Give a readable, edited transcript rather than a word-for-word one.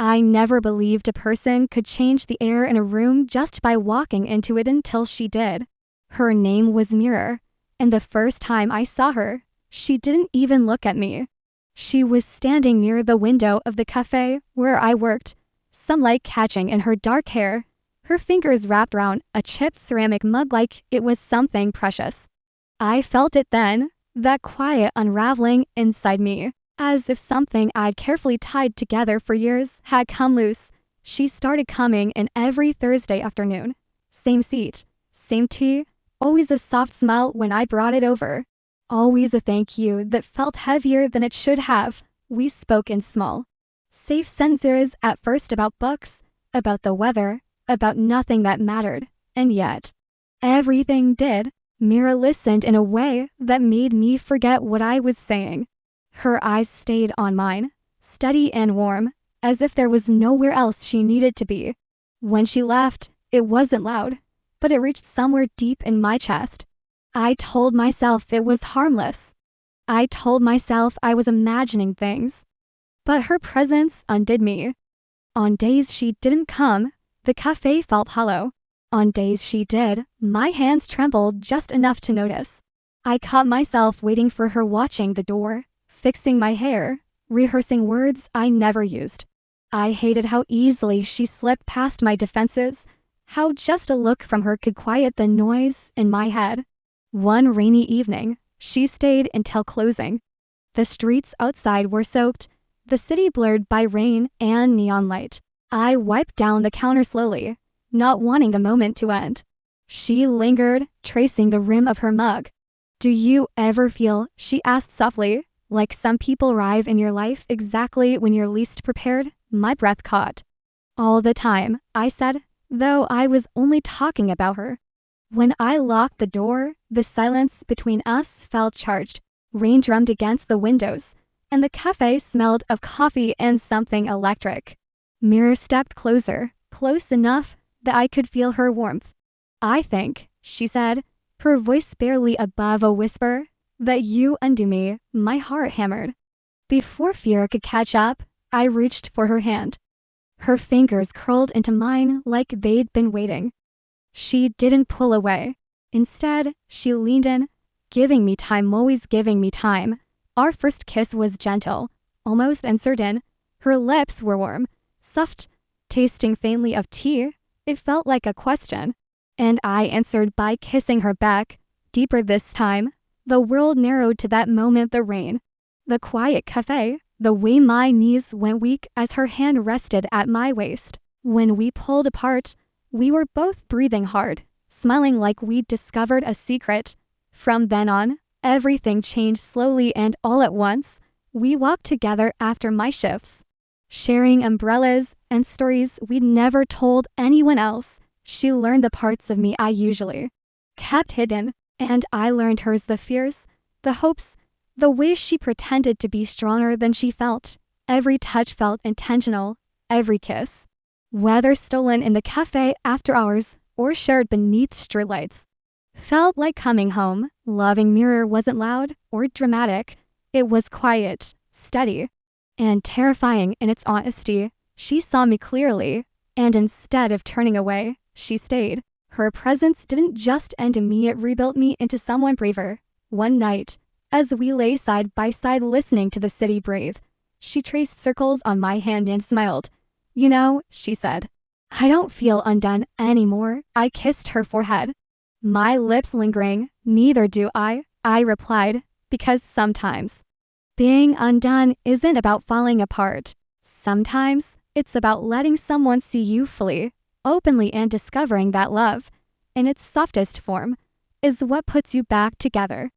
I never believed a person could change the air in a room just by walking into it until she did. Her name was Mirror, and the first time I saw her, she didn't even look at me. She was standing near the window of the café where I worked, sunlight catching in her dark hair, her fingers wrapped around a chipped ceramic mug like it was something precious. I felt it then, that quiet unraveling inside me, as if something I'd carefully tied together for years had come loose. She started coming in every Thursday afternoon. Same seat, same tea, always a soft smile when I brought it over. Always a thank you that felt heavier than it should have. We spoke in small, safe sentences at first about books, about the weather, about nothing that mattered, and yet, everything did. Mira listened in a way that made me forget what I was saying. Her eyes stayed on mine, steady and warm, as if there was nowhere else she needed to be. When she left, it wasn't loud, but it reached somewhere deep in my chest. I told myself it was harmless. I told myself I was imagining things. But her presence undid me. On days she didn't come, the cafe felt hollow. On days she did, my hands trembled just enough to notice. I caught myself waiting for her, watching the door, fixing my hair, rehearsing words I never used. I hated how easily she slipped past my defenses, how just a look from her could quiet the noise in my head. One rainy evening, she stayed until closing. The streets outside were soaked, the city blurred by rain and neon light. I wiped down the counter slowly, not wanting the moment to end. She lingered, tracing the rim of her mug. "Do you ever feel," she asked softly, "like some people arrive in your life exactly when you're least prepared?" My breath caught. "All the time," I said, though I was only talking about her. When I locked the door, the silence between us felt charged. Rain drummed against the windows, and the cafe smelled of coffee and something electric. Mirror stepped closer, close enough that I could feel her warmth. "I think," she said, her voice barely above a whisper, "that you undo me." My heart hammered. Before fear could catch up, I reached for her hand. Her fingers curled into mine like they'd been waiting. She didn't pull away. Instead, she leaned in, giving me time, always giving me time. Our first kiss was gentle, almost uncertain. Her lips were warm, soft, tasting faintly of tea. It felt like a question, and I answered by kissing her back, deeper this time. The world narrowed to that moment, the rain, the quiet cafe, the way my knees went weak as her hand rested at my waist. When we pulled apart, we were both breathing hard, smiling like we'd discovered a secret. From then on, everything changed slowly and all at once. We walked together after my shifts, sharing umbrellas and stories we'd never told anyone else. She learned the parts of me I usually kept hidden, and I learned hers, the fears, the hopes, the ways she pretended to be stronger than she felt. Every touch felt intentional, every kiss, whether stolen in the cafe after hours or shared beneath streetlights, felt like coming home. Loving Mirror wasn't loud or dramatic. It was quiet, steady, and terrifying in its honesty. She saw me clearly, and instead of turning away, she stayed. Her presence didn't just end me, it rebuilt me into someone braver. One night, as we lay side by side listening to the city breathe, she traced circles on my hand and smiled. "You know," she said, "I don't feel undone anymore." I kissed her forehead, my lips lingering. "Neither do I," I replied, "because sometimes being undone isn't about falling apart. Sometimes it's about letting someone see you fully, openly, and discovering that love, in its softest form, is what puts you back together."